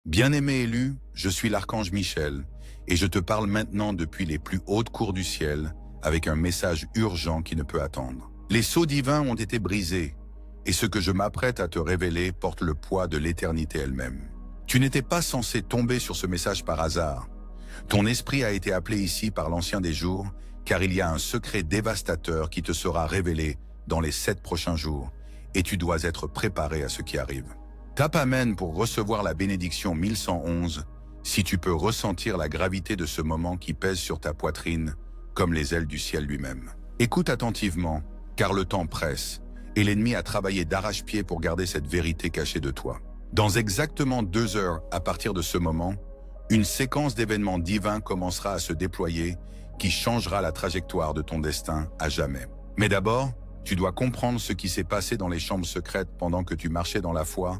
Bien-aimé élu, je suis l'archange Michel, et je te parle maintenant depuis les plus hautes cours du ciel, avec un message urgent qui ne peut attendre. Les sceaux divins ont été brisés, et ce que je m'apprête à te révéler porte le poids de l'éternité elle-même. Tu n'étais pas censé tomber sur ce message par hasard. Ton esprit a été appelé ici par l'Ancien des Jours, car il y a un secret dévastateur qui te sera révélé dans les 7 prochains jours, et tu dois être préparé à ce qui arrive. Tape Amen pour recevoir la bénédiction 1111, si tu peux ressentir la gravité de ce moment qui pèse sur ta poitrine, comme les ailes du ciel lui-même. Écoute attentivement, car le temps presse, et l'ennemi a travaillé d'arrache-pied pour garder cette vérité cachée de toi. Dans exactement 2 heures à partir de ce moment, une séquence d'événements divins commencera à se déployer qui changera la trajectoire de ton destin à jamais. Mais d'abord, tu dois comprendre ce qui s'est passé dans les chambres secrètes pendant que tu marchais dans la foi,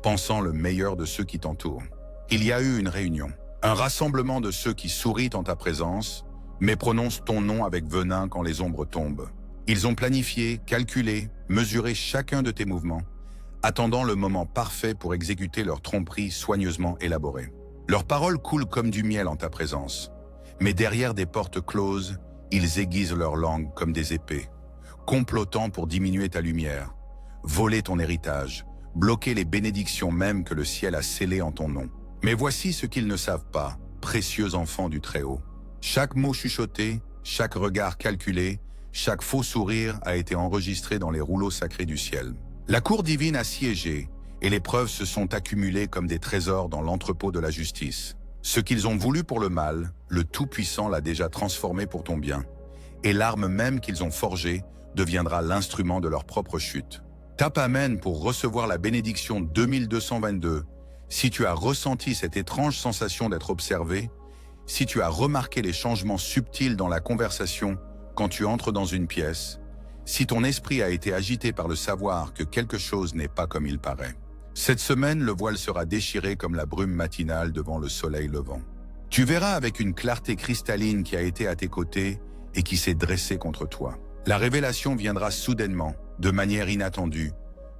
pensant le meilleur de ceux qui t'entourent. Il y a eu une réunion, un rassemblement de ceux qui sourient en ta présence, mais prononcent ton nom avec venin quand les ombres tombent. Ils ont planifié, calculé, mesuré chacun de tes mouvements, attendant le moment parfait pour exécuter leur tromperie soigneusement élaborée. Leurs paroles coulent comme du miel en ta présence, mais derrière des portes closes, ils aiguisent leur langue comme des épées, complotant pour diminuer ta lumière, voler ton héritage, bloquer les bénédictions même que le ciel a scellées en ton nom. Mais voici ce qu'ils ne savent pas, précieux enfants du Très-Haut. Chaque mot chuchoté, chaque regard calculé, chaque faux sourire a été enregistré dans les rouleaux sacrés du ciel. La cour divine a siégé, et les preuves se sont accumulées comme des trésors dans l'entrepôt de la justice. Ce qu'ils ont voulu pour le mal, le Tout-Puissant l'a déjà transformé pour ton bien, et l'arme même qu'ils ont forgée deviendra l'instrument de leur propre chute. Tape Amen pour recevoir la bénédiction 2222, si tu as ressenti cette étrange sensation d'être observé, si tu as remarqué les changements subtils dans la conversation quand tu entres dans une pièce, si ton esprit a été agité par le savoir que quelque chose n'est pas comme il paraît. Cette semaine, le voile sera déchiré comme la brume matinale devant le soleil levant. Tu verras avec une clarté cristalline qui a été à tes côtés et qui s'est dressée contre toi. La révélation viendra soudainement, de manière inattendue,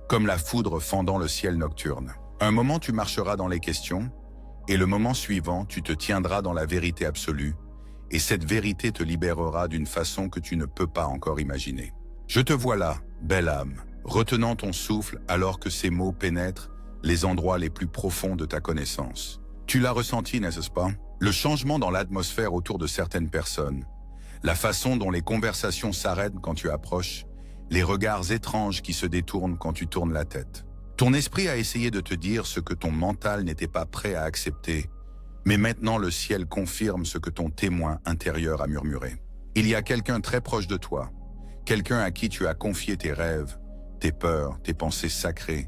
comme la foudre fendant le ciel nocturne. Un moment tu marcheras dans les questions, et le moment suivant tu te tiendras dans la vérité absolue, et cette vérité te libérera d'une façon que tu ne peux pas encore imaginer. Je te vois là, belle âme, retenant ton souffle alors que ces mots pénètrent les endroits les plus profonds de ta connaissance. Tu l'as ressenti, n'est-ce pas? Le changement dans l'atmosphère autour de certaines personnes, la façon dont les conversations s'arrêtent quand tu approches, les regards étranges qui se détournent quand tu tournes la tête. Ton esprit a essayé de te dire ce que ton mental n'était pas prêt à accepter, mais maintenant le ciel confirme ce que ton témoin intérieur a murmuré. Il y a quelqu'un très proche de toi, quelqu'un à qui tu as confié tes rêves, tes peurs, tes pensées sacrées,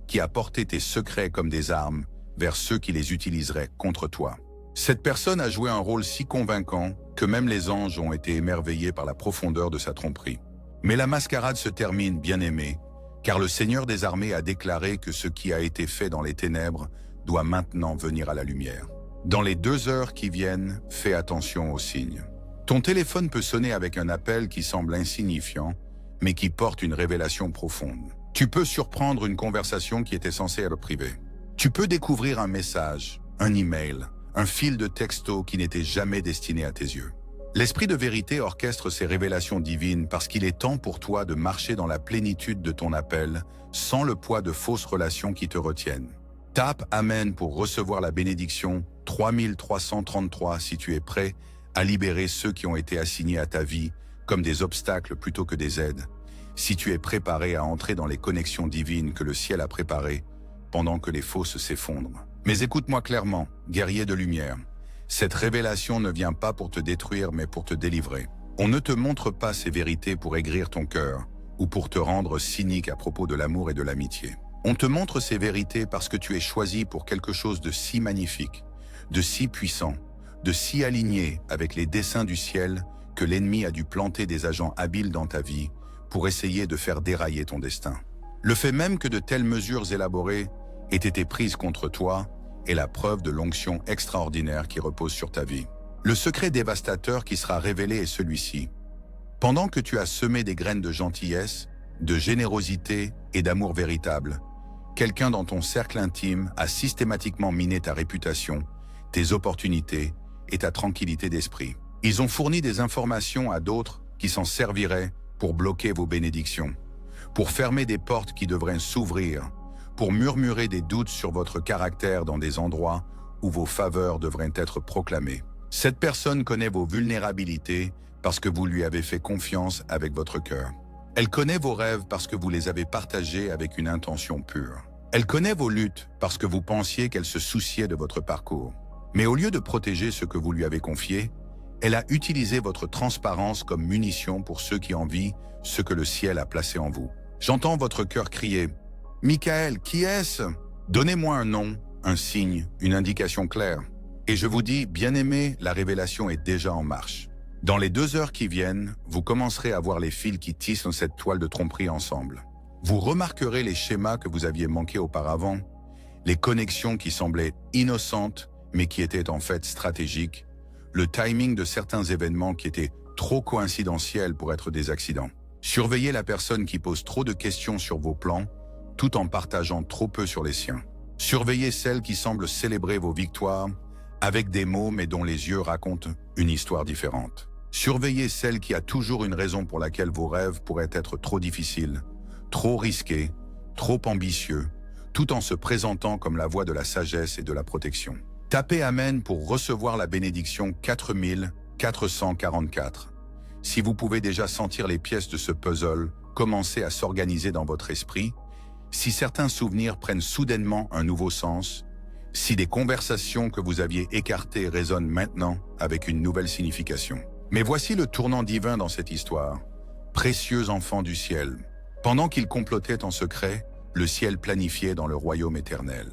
qui a porté tes secrets comme des armes vers ceux qui les utiliseraient contre toi. Cette personne a joué un rôle si convaincant que même les anges ont été émerveillés par la profondeur de sa tromperie. Mais la mascarade se termine, bien-aimé, car le Seigneur des armées a déclaré que ce qui a été fait dans les ténèbres doit maintenant venir à la lumière. Dans les 2 heures qui viennent, fais attention aux signes. Ton téléphone peut sonner avec un appel qui semble insignifiant, mais qui porte une révélation profonde. Tu peux surprendre une conversation qui était censée être privée. Tu peux découvrir un message, un email, un fil de texto qui n'était jamais destiné à tes yeux. L'Esprit de vérité orchestre ces révélations divines parce qu'il est temps pour toi de marcher dans la plénitude de ton appel, sans le poids de fausses relations qui te retiennent. Tape Amen pour recevoir la bénédiction 3333 si tu es prêt à libérer ceux qui ont été assignés à ta vie comme des obstacles plutôt que des aides, si tu es préparé à entrer dans les connexions divines que le ciel a préparées pendant que les fausses s'effondrent. Mais écoute-moi clairement, guerrier de lumière. Cette révélation ne vient pas pour te détruire, mais pour te délivrer. On ne te montre pas ces vérités pour aigrir ton cœur ou pour te rendre cynique à propos de l'amour et de l'amitié. On te montre ces vérités parce que tu es choisi pour quelque chose de si magnifique, de si puissant, de si aligné avec les desseins du ciel que l'ennemi a dû planter des agents habiles dans ta vie pour essayer de faire dérailler ton destin. Le fait même que de telles mesures élaborées aient été prises contre toi est la preuve de l'onction extraordinaire qui repose sur ta vie. Le secret dévastateur qui sera révélé est celui-ci. Pendant que tu as semé des graines de gentillesse, de générosité et d'amour véritable, Quelqu'un dans ton cercle intime a systématiquement miné ta réputation, tes opportunités et ta tranquillité d'esprit. Ils ont fourni des informations à d'autres qui s'en serviraient pour bloquer vos bénédictions, pour fermer des portes qui devraient s'ouvrir, pour murmurer des doutes sur votre caractère dans des endroits où vos faveurs devraient être proclamées. Cette personne connaît vos vulnérabilités parce que vous lui avez fait confiance avec votre cœur. Elle connaît vos rêves parce que vous les avez partagés avec une intention pure. Elle connaît vos luttes parce que vous pensiez qu'elle se souciait de votre parcours. Mais au lieu de protéger ce que vous lui avez confié, elle a utilisé votre transparence comme munition pour ceux qui envient ce que le ciel a placé en vous. J'entends votre cœur crier « Michael, qui est-ce? Donnez-moi un nom, un signe, une indication claire. » Et je vous dis, bien-aimé, la révélation est déjà en marche. Dans les 2 heures qui viennent, vous commencerez à voir les fils qui tissent cette toile de tromperie ensemble. Vous remarquerez les schémas que vous aviez manqués auparavant, les connexions qui semblaient innocentes, mais qui étaient en fait stratégiques, le timing de certains événements qui étaient trop coïncidentiels pour être des accidents. Surveillez la personne qui pose trop de questions sur vos plans, tout en partageant trop peu sur les siens. Surveillez celle qui semble célébrer vos victoires, avec des mots mais dont les yeux racontent une histoire différente. Surveillez celle qui a toujours une raison pour laquelle vos rêves pourraient être trop difficiles, trop risqués, trop ambitieux, tout en se présentant comme la voie de la sagesse et de la protection. Tapez Amen pour recevoir la bénédiction 4444. Si vous pouvez déjà sentir les pièces de ce puzzle commencer à s'organiser dans votre esprit, si certains souvenirs prennent soudainement un nouveau sens, si des conversations que vous aviez écartées résonnent maintenant avec une nouvelle signification. Mais voici le tournant divin dans cette histoire. Précieux enfant du ciel. Pendant qu'il complotait en secret, le ciel planifiait dans le royaume éternel.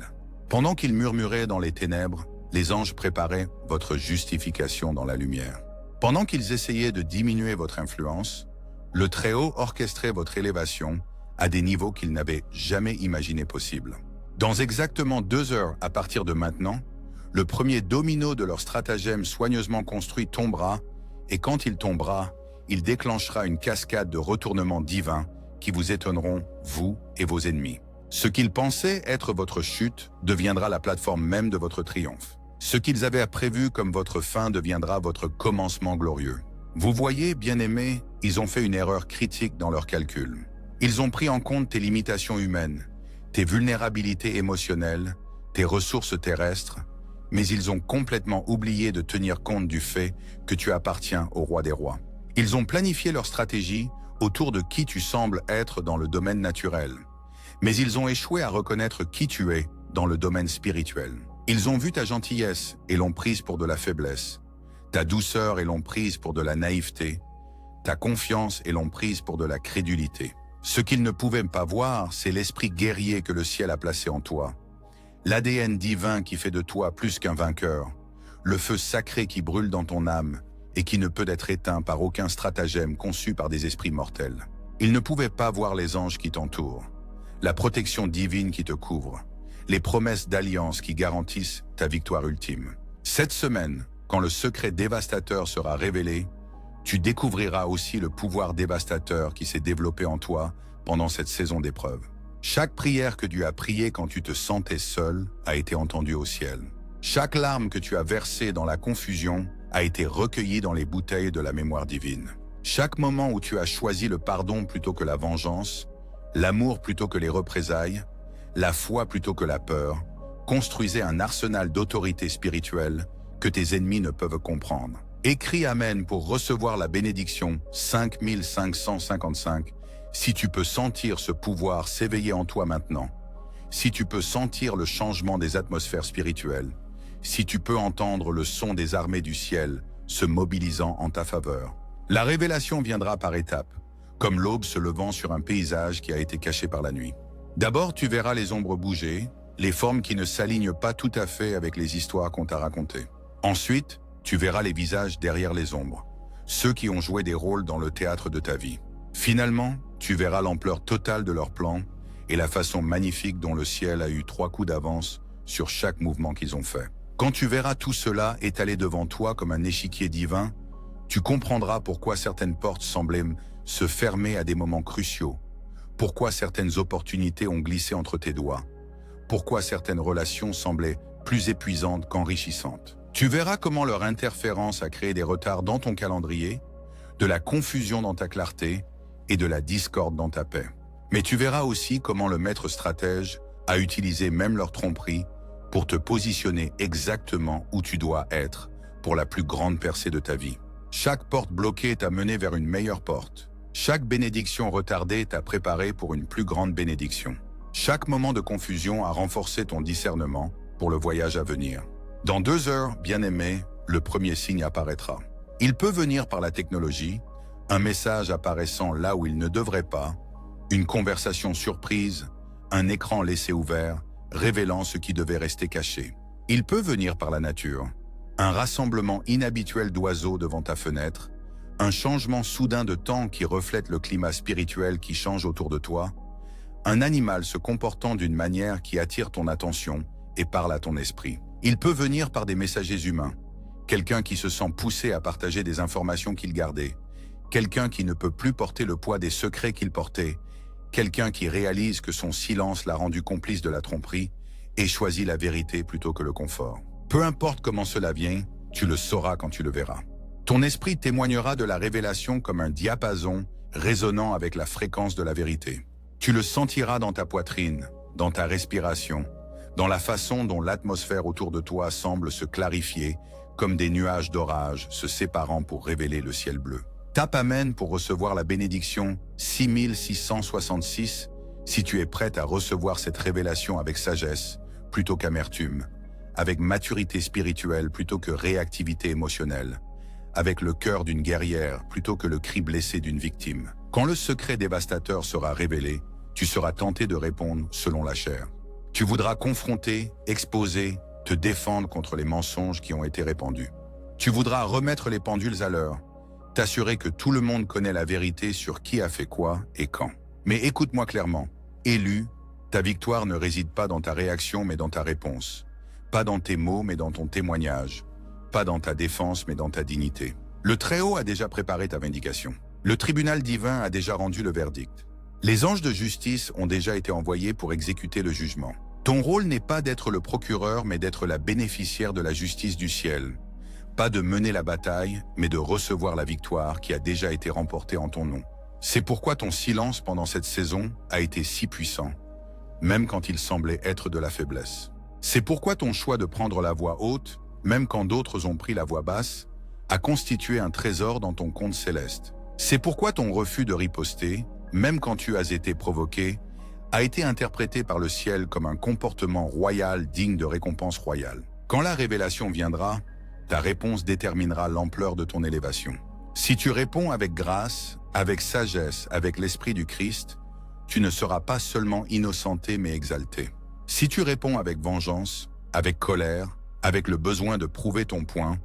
Pendant qu'il murmurait dans les ténèbres, les anges préparaient votre justification dans la lumière. Pendant qu'ils essayaient de diminuer votre influence, le Très-Haut orchestrait votre élévation à des niveaux qu'il n'avait jamais imaginé possibles. Dans exactement 2 heures à partir de maintenant, le premier domino de leur stratagème soigneusement construit tombera, et quand il tombera, il déclenchera une cascade de retournements divins qui vous étonneront, vous et vos ennemis. Ce qu'ils pensaient être votre chute deviendra la plateforme même de votre triomphe. Ce qu'ils avaient prévu comme votre fin deviendra votre commencement glorieux. Vous voyez, bien-aimés, ils ont fait une erreur critique dans leurs calculs. Ils ont pris en compte tes limitations humaines, tes vulnérabilités émotionnelles, tes ressources terrestres, mais ils ont complètement oublié de tenir compte du fait que tu appartiens au roi des rois. Ils ont planifié leur stratégie autour de qui tu sembles être dans le domaine naturel, mais ils ont échoué à reconnaître qui tu es dans le domaine spirituel. Ils ont vu ta gentillesse et l'ont prise pour de la faiblesse, ta douceur et l'ont prise pour de la naïveté, ta confiance et l'ont prise pour de la crédulité. Ce qu'ils ne pouvaient pas voir, c'est l'esprit guerrier que le ciel a placé en toi, l'ADN divin qui fait de toi plus qu'un vainqueur, le feu sacré qui brûle dans ton âme et qui ne peut être éteint par aucun stratagème conçu par des esprits mortels. Ils ne pouvaient pas voir les anges qui t'entourent, la protection divine qui te couvre, les promesses d'alliance qui garantissent ta victoire ultime. Cette semaine, quand le secret dévastateur sera révélé, tu découvriras aussi le pouvoir dévastateur qui s'est développé en toi pendant cette saison d'épreuve. Chaque prière que tu as priée quand tu te sentais seul a été entendue au ciel. Chaque larme que tu as versée dans la confusion a été recueillie dans les bouteilles de la mémoire divine. Chaque moment où tu as choisi le pardon plutôt que la vengeance, l'amour plutôt que les représailles, la foi plutôt que la peur, construisait un arsenal d'autorité spirituelle que tes ennemis ne peuvent comprendre. Écris Amen pour recevoir la bénédiction 5555 si tu peux sentir ce pouvoir s'éveiller en toi maintenant, si tu peux sentir le changement des atmosphères spirituelles, si tu peux entendre le son des armées du ciel se mobilisant en ta faveur. La révélation viendra par étapes, comme l'aube se levant sur un paysage qui a été caché par la nuit. D'abord, tu verras les ombres bouger, les formes qui ne s'alignent pas tout à fait avec les histoires qu'on t'a racontées. Ensuite, tu verras les visages derrière les ombres, ceux qui ont joué des rôles dans le théâtre de ta vie. Finalement, tu verras l'ampleur totale de leur plan et la façon magnifique dont le ciel a eu 3 coups d'avance sur chaque mouvement qu'ils ont fait. Quand tu verras tout cela étalé devant toi comme un échiquier divin, tu comprendras pourquoi certaines portes semblaient se fermer à des moments cruciaux, pourquoi certaines opportunités ont glissé entre tes doigts, pourquoi certaines relations semblaient plus épuisantes qu'enrichissantes. Tu verras comment leur interférence a créé des retards dans ton calendrier, de la confusion dans ta clarté et de la discorde dans ta paix. Mais tu verras aussi comment le maître stratège a utilisé même leur tromperie pour te positionner exactement où tu dois être pour la plus grande percée de ta vie. Chaque porte bloquée t'a mené vers une meilleure porte. Chaque bénédiction retardée t'a préparé pour une plus grande bénédiction. Chaque moment de confusion a renforcé ton discernement pour le voyage à venir. Dans 2 heures, bien-aimé, le premier signe apparaîtra. Il peut venir par la technologie, un message apparaissant là où il ne devrait pas, une conversation surprise, un écran laissé ouvert, révélant ce qui devait rester caché. Il peut venir par la nature, un rassemblement inhabituel d'oiseaux devant ta fenêtre, un changement soudain de temps qui reflète le climat spirituel qui change autour de toi, un animal se comportant d'une manière qui attire ton attention et parle à ton esprit. Il peut venir par des messagers humains, quelqu'un qui se sent poussé à partager des informations qu'il gardait, quelqu'un qui ne peut plus porter le poids des secrets qu'il portait, quelqu'un qui réalise que son silence l'a rendu complice de la tromperie et choisit la vérité plutôt que le confort. Peu importe comment cela vient, tu le sauras quand tu le verras. Ton esprit témoignera de la révélation comme un diapason résonnant avec la fréquence de la vérité. Tu le sentiras dans ta poitrine, dans ta respiration, dans la façon dont l'atmosphère autour de toi semble se clarifier comme des nuages d'orage se séparant pour révéler le ciel bleu. Tape Amen pour recevoir la bénédiction 6666 si tu es prête à recevoir cette révélation avec sagesse plutôt qu'amertume, avec maturité spirituelle plutôt que réactivité émotionnelle, avec le cœur d'une guerrière plutôt que le cri blessé d'une victime. Quand le secret dévastateur sera révélé, tu seras tenté de répondre selon la chair. Tu voudras confronter, exposer, te défendre contre les mensonges qui ont été répandus. Tu voudras remettre les pendules à l'heure, t'assurer que tout le monde connaît la vérité sur qui a fait quoi et quand. Mais écoute-moi clairement, élu, ta victoire ne réside pas dans ta réaction mais dans ta réponse. Pas dans tes mots mais dans ton témoignage. Pas dans ta défense mais dans ta dignité. Le Très-Haut a déjà préparé ta vindication. Le tribunal divin a déjà rendu le verdict. Les anges de justice ont déjà été envoyés pour exécuter le jugement. Ton rôle n'est pas d'être le procureur mais d'être la bénéficiaire de la justice du ciel. Pas de mener la bataille, mais de recevoir la victoire qui a déjà été remportée en ton nom. C'est pourquoi ton silence pendant cette saison a été si puissant, même quand il semblait être de la faiblesse. C'est pourquoi ton choix de prendre la voix haute, même quand d'autres ont pris la voix basse, a constitué un trésor dans ton compte céleste. C'est pourquoi ton refus de riposter, même quand tu as été provoqué, a été interprété par le ciel comme un comportement royal digne de récompense royale. Quand la révélation viendra, ta réponse déterminera l'ampleur de ton élévation. Si tu réponds avec grâce, avec sagesse, avec l'esprit du Christ, tu ne seras pas seulement innocenté mais exalté. Si tu réponds avec vengeance, avec colère, avec le besoin de prouver ton point,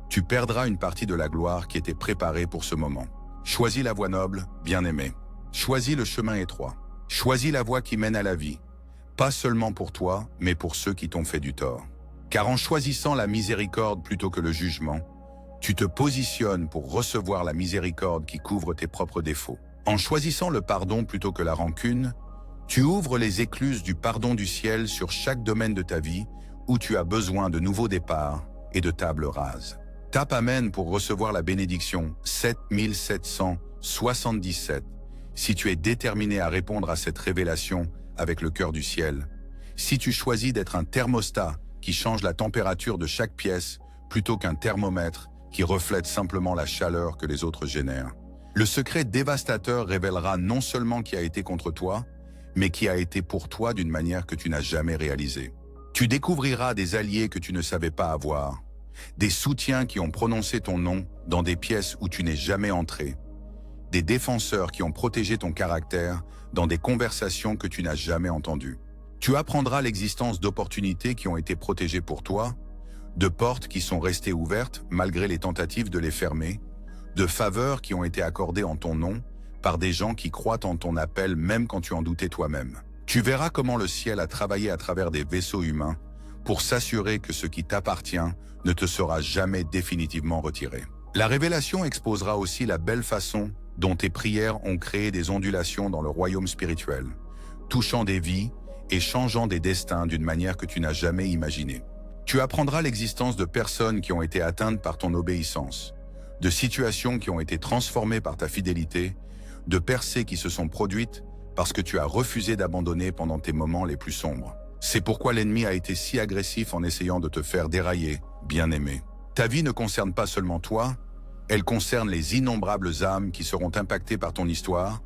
tu perdras une partie de la gloire qui était préparée pour ce moment. Choisis la voie noble, bien-aimé. Choisis le chemin étroit. Choisis la voie qui mène à la vie. Pas seulement pour toi, mais pour ceux qui t'ont fait du tort. Car en choisissant la miséricorde plutôt que le jugement, tu te positionnes pour recevoir la miséricorde qui couvre tes propres défauts. En choisissant le pardon plutôt que la rancune, tu ouvres les écluses du pardon du ciel sur chaque domaine de ta vie où tu as besoin de nouveaux départs et de tables rases. Tape Amen pour recevoir la bénédiction 7777 si tu es déterminé à répondre à cette révélation avec le cœur du ciel. Si tu choisis d'être un thermostat qui change la température de chaque pièce plutôt qu'un thermomètre qui reflète simplement la chaleur que les autres génèrent. Le secret dévastateur révélera non seulement qui a été contre toi, mais qui a été pour toi d'une manière que tu n'as jamais réalisée. Tu découvriras des alliés que tu ne savais pas avoir, des soutiens qui ont prononcé ton nom dans des pièces où tu n'es jamais entré, des défenseurs qui ont protégé ton caractère dans des conversations que tu n'as jamais entendues. Tu apprendras l'existence d'opportunités qui ont été protégées pour toi, de portes qui sont restées ouvertes malgré les tentatives de les fermer, de faveurs qui ont été accordées en ton nom par des gens qui croient en ton appel même quand tu en doutais toi-même. Tu verras comment le ciel a travaillé à travers des vaisseaux humains pour s'assurer que ce qui t'appartient ne te sera jamais définitivement retiré. La révélation exposera aussi la belle façon dont tes prières ont créé des ondulations dans le royaume spirituel, touchant des vies et changeant des destins d'une manière que tu n'as jamais imaginée. Tu apprendras l'existence de personnes qui ont été atteintes par ton obéissance, de situations qui ont été transformées par ta fidélité, de percées qui se sont produites parce que tu as refusé d'abandonner pendant tes moments les plus sombres. C'est pourquoi l'ennemi a été si agressif en essayant de te faire dérailler, bien-aimé. Ta vie ne concerne pas seulement toi, elle concerne les innombrables âmes qui seront impactées par ton histoire,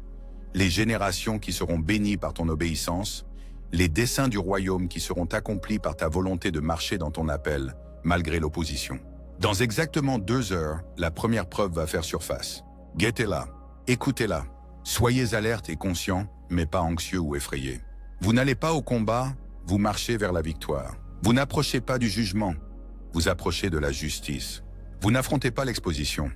les générations qui seront bénies par ton obéissance, les desseins du royaume qui seront accomplis par ta volonté de marcher dans ton appel, malgré l'opposition. Dans exactement 2 heures, la première preuve va faire surface. Guettez-la, écoutez-la, soyez alertes et conscients, mais pas anxieux ou effrayés. Vous n'allez pas au combat, vous marchez vers la victoire. Vous n'approchez pas du jugement, vous approchez de la justice. Vous n'affrontez pas l'exposition,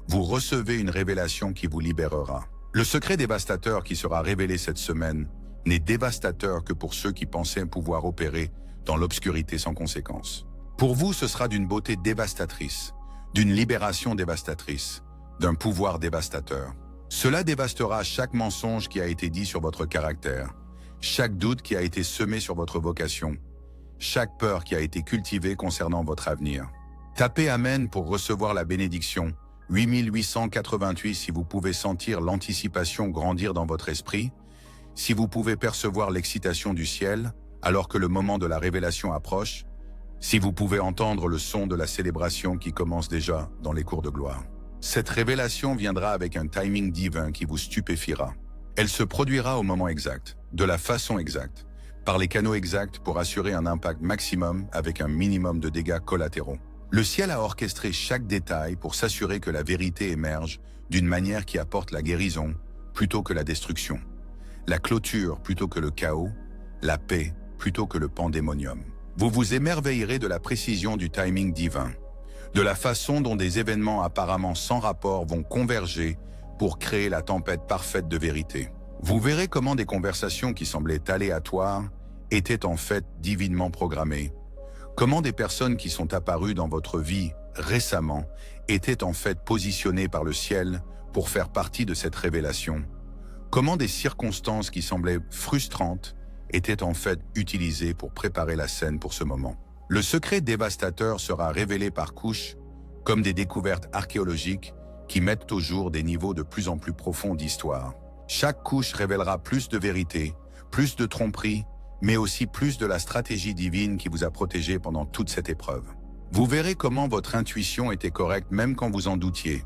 vous recevez une révélation qui vous libérera. Le secret dévastateur qui sera révélé cette semaine n'est dévastateur que pour ceux qui pensaient pouvoir opérer dans l'obscurité sans conséquence. Pour vous, ce sera d'une beauté dévastatrice, d'une libération dévastatrice, d'un pouvoir dévastateur. Cela dévastera chaque mensonge qui a été dit sur votre caractère, chaque doute qui a été semé sur votre vocation, chaque peur qui a été cultivée concernant votre avenir. Tapez Amen pour recevoir la bénédiction. 8888 si vous pouvez sentir l'anticipation grandir dans votre esprit, si vous pouvez percevoir l'excitation du ciel alors que le moment de la révélation approche, si vous pouvez entendre le son de la célébration qui commence déjà dans les cours de gloire. Cette révélation viendra avec un timing divin qui vous stupéfiera. Elle se produira au moment exact, de la façon exacte, par les canaux exacts pour assurer un impact maximum avec un minimum de dégâts collatéraux. Le ciel a orchestré chaque détail pour s'assurer que la vérité émerge d'une manière qui apporte la guérison plutôt que la destruction, la clôture plutôt que le chaos, la paix plutôt que le pandémonium. Vous vous émerveillerez de la précision du timing divin, de la façon dont des événements apparemment sans rapport vont converger pour créer la tempête parfaite de vérité. Vous verrez comment des conversations qui semblaient aléatoires étaient en fait divinement programmées. Comment des personnes qui sont apparues dans votre vie récemment étaient en fait positionnées par le ciel pour faire partie de cette révélation. Comment des circonstances qui semblaient frustrantes étaient en fait utilisées pour préparer la scène pour ce moment. Le secret dévastateur sera révélé par couches, comme des découvertes archéologiques qui mettent au jour des niveaux de plus en plus profonds d'histoire. Chaque couche révélera plus de vérité, plus de tromperie, mais aussi plus de la stratégie divine qui vous a protégé pendant toute cette épreuve. Vous verrez comment votre intuition était correcte même quand vous en doutiez,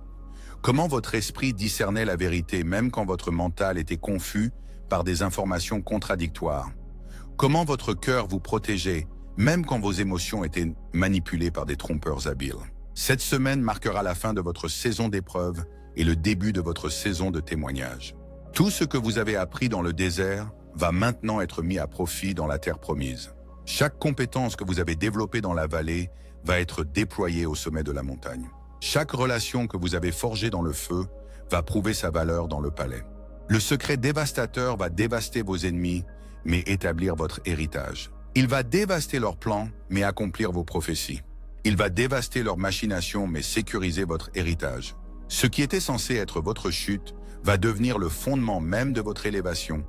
comment votre esprit discernait la vérité même quand votre mental était confus par des informations contradictoires, comment votre cœur vous protégeait même quand vos émotions étaient manipulées par des trompeurs habiles. Cette semaine marquera la fin de votre saison d'épreuve et le début de votre saison de témoignage. Tout ce que vous avez appris dans le désert va maintenant être mis à profit dans la terre promise. Chaque compétence que vous avez développée dans la vallée va être déployée au sommet de la montagne. Chaque relation que vous avez forgée dans le feu va prouver sa valeur dans le palais. Le secret dévastateur va dévaster vos ennemis, mais établir votre héritage. Il va dévaster leurs plans, mais accomplir vos prophéties. Il va dévaster leurs machinations, mais sécuriser votre héritage. Ce qui était censé être votre chute va devenir le fondement même de votre élévation,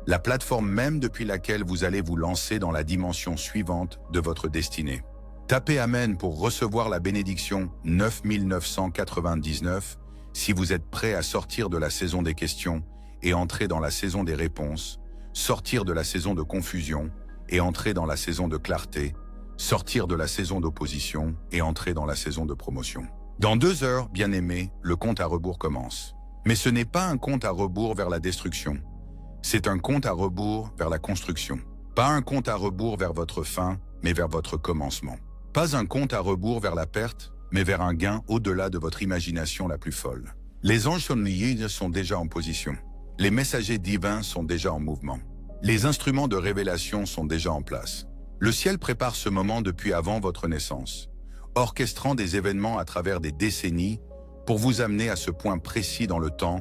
la plateforme même depuis laquelle vous allez vous lancer dans la dimension suivante de votre destinée. Tapez Amen pour recevoir la bénédiction 9999 si vous êtes prêt à sortir de la saison des questions et entrer dans la saison des réponses, sortir de la saison de confusion et entrer dans la saison de clarté, sortir de la saison d'opposition et entrer dans la saison de promotion. Dans 2 heures, bien-aimés, le compte à rebours commence. Mais ce n'est pas un compte à rebours vers la destruction. C'est un compte à rebours vers la construction. Pas un compte à rebours vers votre fin, mais vers votre commencement. Pas un compte à rebours vers la perte, mais vers un gain au-delà de votre imagination la plus folle. Les anges somnoliers sont déjà en position. Les messagers divins sont déjà en mouvement. Les instruments de révélation sont déjà en place. Le ciel prépare ce moment depuis avant votre naissance, orchestrant des événements à travers des décennies pour vous amener à ce point précis dans le temps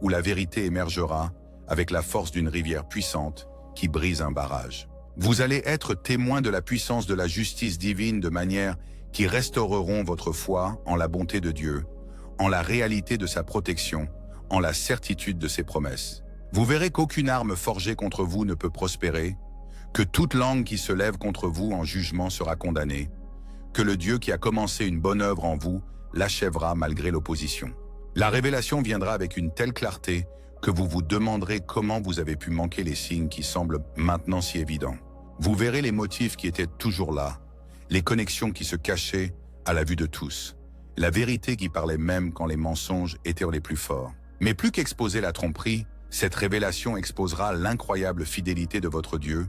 où la vérité émergera avec la force d'une rivière puissante qui brise un barrage. Vous allez être témoin de la puissance de la justice divine de manière qui restaureront votre foi en la bonté de Dieu, en la réalité de sa protection, en la certitude de ses promesses. Vous verrez qu'aucune arme forgée contre vous ne peut prospérer, que toute langue qui se lève contre vous en jugement sera condamnée, que le Dieu qui a commencé une bonne œuvre en vous l'achèvera malgré l'opposition. La révélation viendra avec une telle clarté que vous vous demanderez comment vous avez pu manquer les signes qui semblent maintenant si évidents. Vous verrez les motifs qui étaient toujours là, les connexions qui se cachaient à la vue de tous, la vérité qui parlait même quand les mensonges étaient les plus forts. Mais plus qu'exposer la tromperie, cette révélation exposera l'incroyable fidélité de votre Dieu,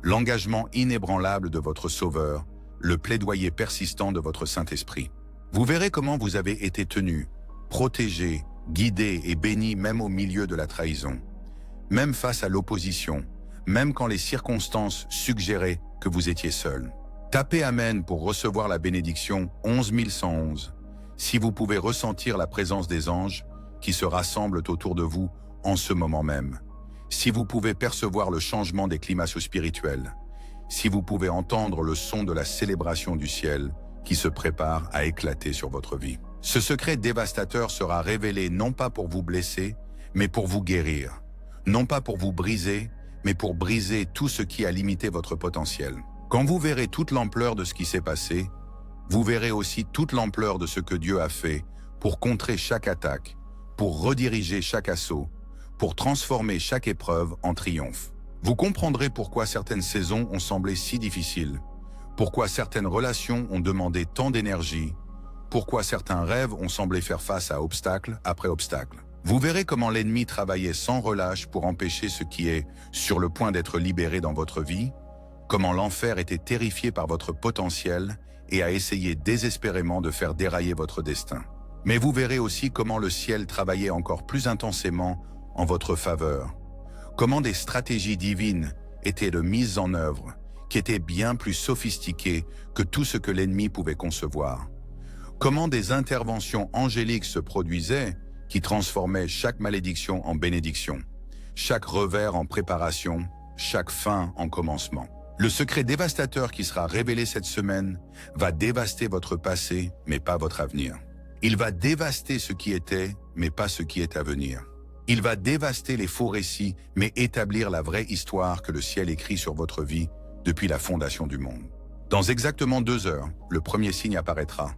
l'engagement inébranlable de votre Sauveur, le plaidoyer persistant de votre Saint-Esprit. Vous verrez comment vous avez été tenus, protégés, guidés et bénis même au milieu de la trahison, même face à l'opposition, même quand les circonstances suggéraient que vous étiez seul. Tapez Amen pour recevoir la bénédiction 11111, si vous pouvez ressentir la présence des anges qui se rassemblent autour de vous en ce moment même, si vous pouvez percevoir le changement des climats spirituels, si vous pouvez entendre le son de la célébration du ciel qui se prépare à éclater sur votre vie. Ce secret dévastateur sera révélé non pas pour vous blesser, mais pour vous guérir, non pas pour vous briser, mais pour briser tout ce qui a limité votre potentiel. Quand vous verrez toute l'ampleur de ce qui s'est passé, vous verrez aussi toute l'ampleur de ce que Dieu a fait pour contrer chaque attaque, pour rediriger chaque assaut, pour transformer chaque épreuve en triomphe. Vous comprendrez pourquoi certaines saisons ont semblé si difficiles, pourquoi certaines relations ont demandé tant d'énergie, pourquoi certains rêves ont semblé faire face à obstacle après obstacle. Vous verrez comment l'ennemi travaillait sans relâche pour empêcher ce qui est sur le point d'être libéré dans votre vie, comment l'enfer était terrifié par votre potentiel et a essayé désespérément de faire dérailler votre destin. Mais vous verrez aussi comment le ciel travaillait encore plus intensément en votre faveur, comment des stratégies divines étaient mises en œuvre, qui étaient bien plus sophistiquées que tout ce que l'ennemi pouvait concevoir. Comment des interventions angéliques se produisaient qui transformaient chaque malédiction en bénédiction, chaque revers en préparation, chaque fin en commencement. Le secret dévastateur qui sera révélé cette semaine va dévaster votre passé, mais pas votre avenir. Il va dévaster ce qui était, mais pas ce qui est à venir. Il va dévaster les faux récits, mais établir la vraie histoire que le ciel écrit sur votre vie depuis la fondation du monde. Dans exactement 2 heures, le premier signe apparaîtra.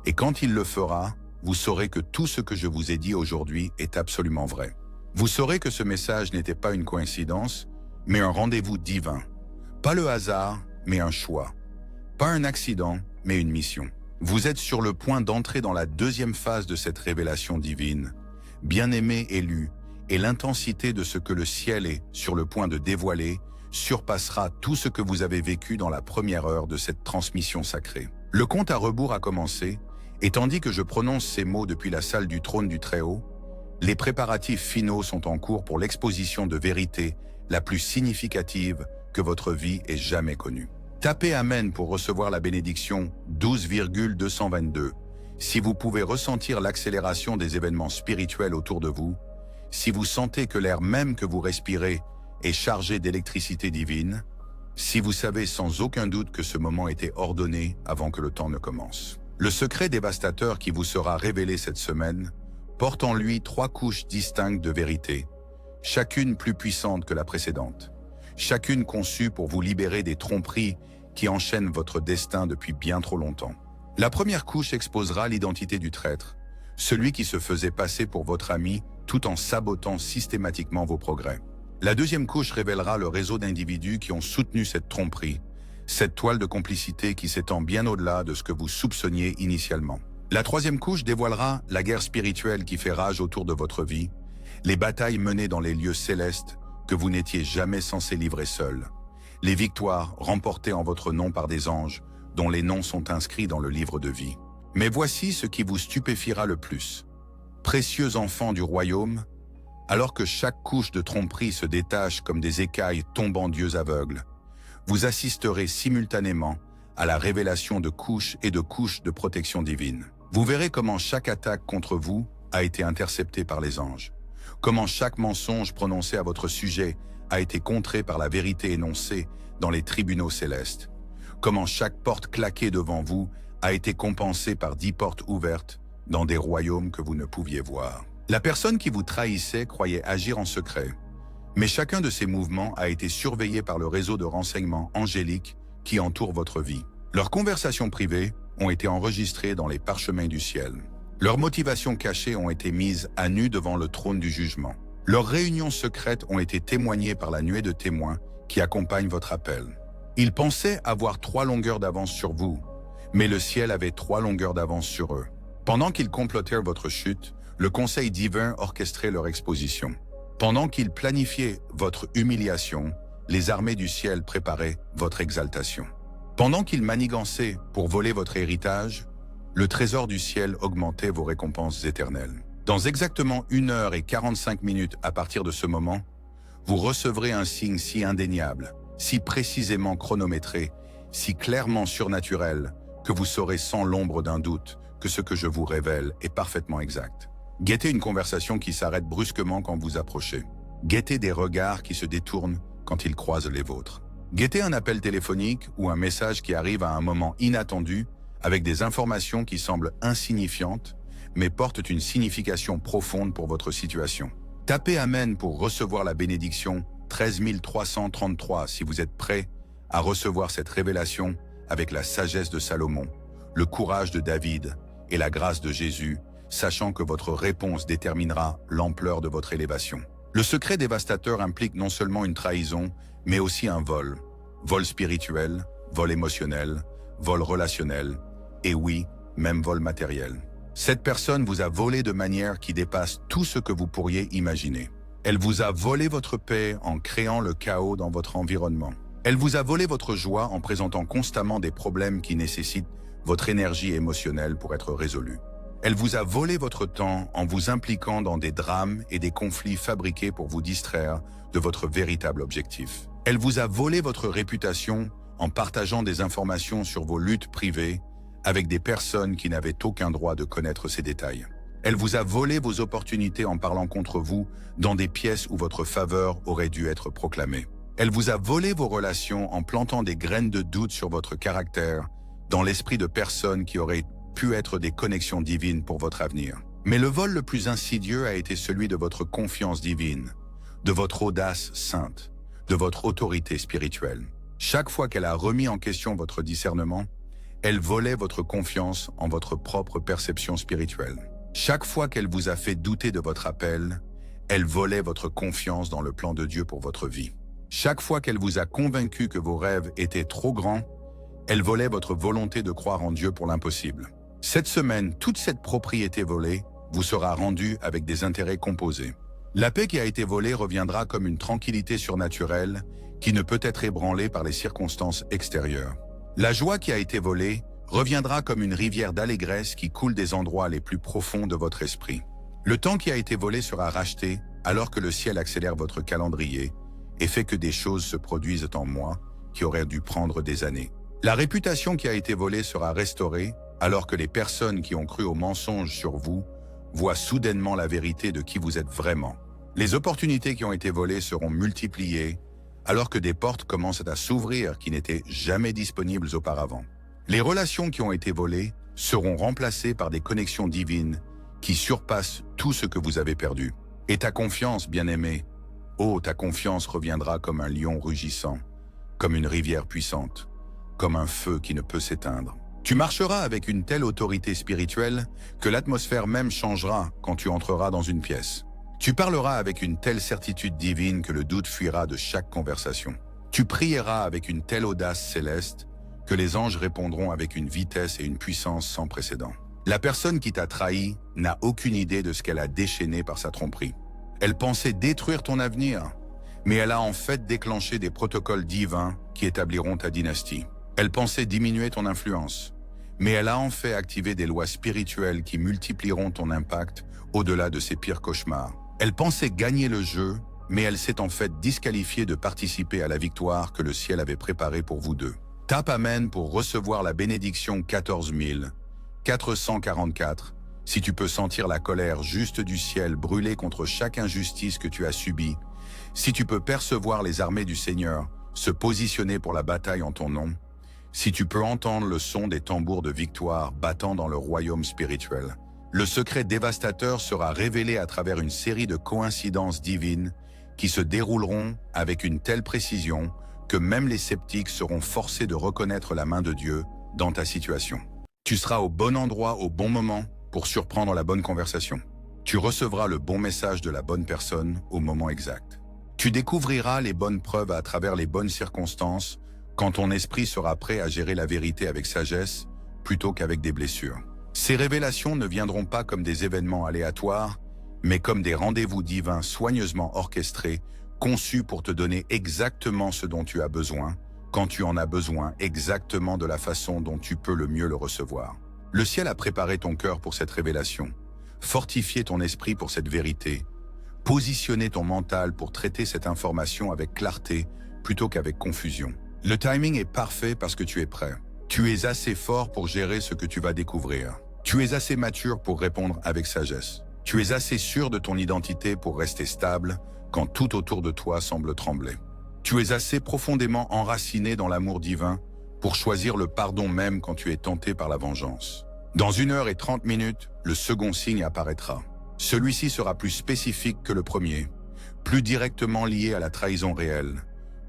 Et quand il le fera, vous saurez que tout ce que je vous ai dit aujourd'hui est absolument vrai. Vous saurez que ce message n'était pas une coïncidence, mais un rendez-vous divin. Pas le hasard, mais un choix. Pas un accident, mais une mission. Vous êtes sur le point d'entrer dans la 2e phase de cette révélation divine, bien-aimé élu, et l'intensité de ce que le ciel est sur le point de dévoiler surpassera tout ce que vous avez vécu dans la première heure de cette transmission sacrée. Le compte à rebours a commencé, et tandis que je prononce ces mots depuis la salle du trône du Très-Haut, les préparatifs finaux sont en cours pour l'exposition de vérité la plus significative que votre vie ait jamais connue. Tapez Amen pour recevoir la bénédiction 12,222. Si vous pouvez ressentir l'accélération des événements spirituels autour de vous, si vous sentez que l'air même que vous respirez est chargé d'électricité divine, si vous savez sans aucun doute que ce moment était ordonné avant que le temps ne commence. Le secret dévastateur qui vous sera révélé cette semaine porte en lui 3 couches distinctes de vérité, chacune plus puissante que la précédente, chacune conçue pour vous libérer des tromperies qui enchaînent votre destin depuis bien trop longtemps. La première couche exposera l'identité du traître, celui qui se faisait passer pour votre ami tout en sabotant systématiquement vos progrès. La deuxième couche révélera le réseau d'individus qui ont soutenu cette tromperie, cette toile de complicité qui s'étend bien au-delà de ce que vous soupçonniez initialement. La troisième couche dévoilera la guerre spirituelle qui fait rage autour de votre vie, les batailles menées dans les lieux célestes que vous n'étiez jamais censé livrer seul, les victoires remportées en votre nom par des anges dont les noms sont inscrits dans le livre de vie. Mais voici ce qui vous stupéfiera le plus. Précieux enfants du royaume, alors que chaque couche de tromperie se détache comme des écailles tombant d'yeux aveugles, vous assisterez simultanément à la révélation de couches et de couches de protection divine. Vous verrez comment chaque attaque contre vous a été interceptée par les anges, comment chaque mensonge prononcé à votre sujet a été contré par la vérité énoncée dans les tribunaux célestes, comment chaque porte claquée devant vous a été compensée par 10 portes ouvertes dans des royaumes que vous ne pouviez voir. La personne qui vous trahissait croyait agir en secret, mais chacun de ces mouvements a été surveillé par le réseau de renseignements angéliques qui entoure votre vie. Leurs conversations privées ont été enregistrées dans les parchemins du ciel. Leurs motivations cachées ont été mises à nu devant le trône du jugement. Leurs réunions secrètes ont été témoignées par la nuée de témoins qui accompagne votre appel. Ils pensaient avoir 3 longueurs d'avance sur vous, mais le ciel avait 3 longueurs d'avance sur eux. Pendant qu'ils complotèrent votre chute, le conseil divin orchestrait leur exposition. Pendant qu'ils planifiaient votre humiliation, les armées du ciel préparaient votre exaltation. Pendant qu'ils manigançaient pour voler votre héritage, le trésor du ciel augmentait vos récompenses éternelles. Dans exactement 1h45 à partir de ce moment, vous recevrez un signe si indéniable, si précisément chronométré, si clairement surnaturel, que vous saurez sans l'ombre d'un doute que ce que je vous révèle est parfaitement exact. Guettez une conversation qui s'arrête brusquement quand vous approchez. Guettez des regards qui se détournent quand ils croisent les vôtres. Guettez un appel téléphonique ou un message qui arrive à un moment inattendu avec des informations qui semblent insignifiantes, mais portent une signification profonde pour votre situation. Tapez Amen pour recevoir la bénédiction 13 333 si vous êtes prêt à recevoir cette révélation avec la sagesse de Salomon, le courage de David et la grâce de Jésus, sachant que votre réponse déterminera l'ampleur de votre élévation. Le secret dévastateur implique non seulement une trahison, mais aussi un vol. Vol spirituel, vol émotionnel, vol relationnel, et oui, même vol matériel. Cette personne vous a volé de manière qui dépasse tout ce que vous pourriez imaginer. Elle vous a volé votre paix en créant le chaos dans votre environnement. Elle vous a volé votre joie en présentant constamment des problèmes qui nécessitent votre énergie émotionnelle pour être résolus. Elle vous a volé votre temps en vous impliquant dans des drames et des conflits fabriqués pour vous distraire de votre véritable objectif. Elle vous a volé votre réputation en partageant des informations sur vos luttes privées avec des personnes qui n'avaient aucun droit de connaître ces détails. Elle vous a volé vos opportunités en parlant contre vous dans des pièces où votre faveur aurait dû être proclamée. Elle vous a volé vos relations en plantant des graines de doute sur votre caractère dans l'esprit de personnes qui auraient pu être des connexions divines pour votre avenir. Mais le vol le plus insidieux a été celui de votre confiance divine, de votre audace sainte, de votre autorité spirituelle. Chaque fois qu'elle a remis en question votre discernement, elle volait votre confiance en votre propre perception spirituelle. Chaque fois qu'elle vous a fait douter de votre appel, elle volait votre confiance dans le plan de Dieu pour votre vie. Chaque fois qu'elle vous a convaincu que vos rêves étaient trop grands, elle volait votre volonté de croire en Dieu pour l'impossible. Cette semaine, toute cette propriété volée vous sera rendue avec des intérêts composés. La paix qui a été volée reviendra comme une tranquillité surnaturelle qui ne peut être ébranlée par les circonstances extérieures. La joie qui a été volée reviendra comme une rivière d'allégresse qui coule des endroits les plus profonds de votre esprit. Le temps qui a été volé sera racheté alors que le ciel accélère votre calendrier et fait que des choses se produisent en moi qui auraient dû prendre des années. La réputation qui a été volée sera restaurée alors que les personnes qui ont cru aux mensonges sur vous voient soudainement la vérité de qui vous êtes vraiment. Les opportunités qui ont été volées seront multipliées alors que des portes commencent à s'ouvrir qui n'étaient jamais disponibles auparavant. Les relations qui ont été volées seront remplacées par des connexions divines qui surpassent tout ce que vous avez perdu. Et ta confiance, bien-aimé, oh, ta confiance reviendra comme un lion rugissant, comme une rivière puissante, comme un feu qui ne peut s'éteindre. Tu marcheras avec une telle autorité spirituelle que l'atmosphère même changera quand tu entreras dans une pièce. Tu parleras avec une telle certitude divine que le doute fuira de chaque conversation. Tu prieras avec une telle audace céleste que les anges répondront avec une vitesse et une puissance sans précédent. La personne qui t'a trahi n'a aucune idée de ce qu'elle a déchaîné par sa tromperie. Elle pensait détruire ton avenir, mais elle a en fait déclenché des protocoles divins qui établiront ta dynastie. Elle pensait diminuer ton influence, mais elle a en fait activé des lois spirituelles qui multiplieront ton impact au-delà de ses pires cauchemars. Elle pensait gagner le jeu, mais elle s'est en fait disqualifiée de participer à la victoire que le ciel avait préparée pour vous deux. Tape Amen pour recevoir la bénédiction 14 444, si tu peux sentir la colère juste du ciel brûler contre chaque injustice que tu as subie, si tu peux percevoir les armées du Seigneur se positionner pour la bataille en ton nom, si tu peux entendre le son des tambours de victoire battant dans le royaume spirituel, Le secret dévastateur sera révélé à travers une série de coïncidences divines qui se dérouleront avec une telle précision que même les sceptiques seront forcés de reconnaître la main de Dieu dans ta situation. Tu seras au bon endroit au bon moment pour surprendre la bonne conversation. Tu recevras le bon message de la bonne personne au moment exact. Tu découvriras les bonnes preuves à travers les bonnes circonstances quand ton esprit sera prêt à gérer la vérité avec sagesse plutôt qu'avec des blessures. Ces révélations ne viendront pas comme des événements aléatoires, mais comme des rendez-vous divins soigneusement orchestrés, conçus pour te donner exactement ce dont tu as besoin, quand tu en as besoin, exactement de la façon dont tu peux le mieux le recevoir. Le ciel a préparé ton cœur pour cette révélation, fortifié ton esprit pour cette vérité, positionné ton mental pour traiter cette information avec clarté plutôt qu'avec confusion. Le timing est parfait parce que tu es prêt. Tu es assez fort pour gérer ce que tu vas découvrir. Tu es assez mature pour répondre avec sagesse. Tu es assez sûr de ton identité pour rester stable quand tout autour de toi semble trembler. Tu es assez profondément enraciné dans l'amour divin pour choisir le pardon même quand tu es tenté par la vengeance. Dans 1h30, le second signe apparaîtra. Celui-ci sera plus spécifique que le premier, plus directement lié à la trahison réelle,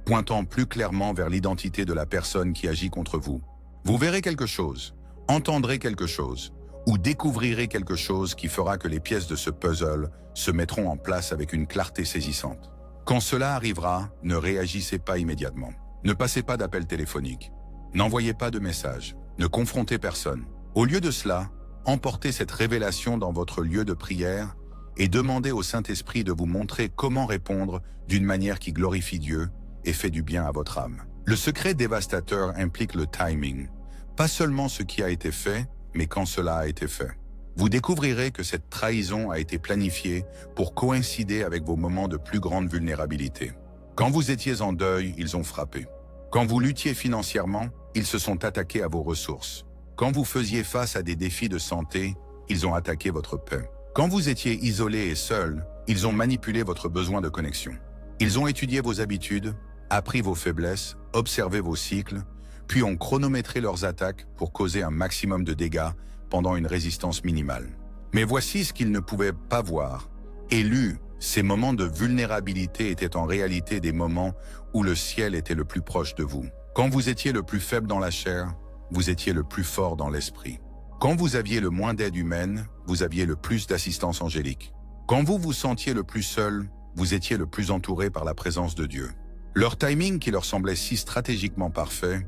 pointant plus clairement vers l'identité de la personne qui agit contre vous. Vous verrez quelque chose, entendrez quelque chose, ou découvrirez quelque chose qui fera que les pièces de ce puzzle se mettront en place avec une clarté saisissante. Quand cela arrivera, ne réagissez pas immédiatement. Ne passez pas d'appel téléphonique. N'envoyez pas de message. Ne confrontez personne. Au lieu de cela, emportez cette révélation dans votre lieu de prière et demandez au Saint-Esprit de vous montrer comment répondre d'une manière qui glorifie Dieu et fait du bien à votre âme. Le secret dévastateur implique le timing. Pas seulement ce qui a été fait, mais quand cela a été fait. Vous découvrirez que cette trahison a été planifiée pour coïncider avec vos moments de plus grande vulnérabilité. Quand vous étiez en deuil, ils ont frappé. Quand vous luttiez financièrement, ils se sont attaqués à vos ressources. Quand vous faisiez face à des défis de santé, ils ont attaqué votre paix. Quand vous étiez isolé et seul, ils ont manipulé votre besoin de connexion. Ils ont étudié vos habitudes, appris vos faiblesses, observé vos cycles, puis ont chronométré leurs attaques pour causer un maximum de dégâts pendant une résistance minimale. Mais voici ce qu'ils ne pouvaient pas voir. Élus, ces moments de vulnérabilité étaient en réalité des moments où le ciel était le plus proche de vous. Quand vous étiez le plus faible dans la chair, vous étiez le plus fort dans l'esprit. Quand vous aviez le moins d'aide humaine, vous aviez le plus d'assistance angélique. Quand vous vous sentiez le plus seul, vous étiez le plus entouré par la présence de Dieu. Leur timing, qui leur semblait si stratégiquement parfait,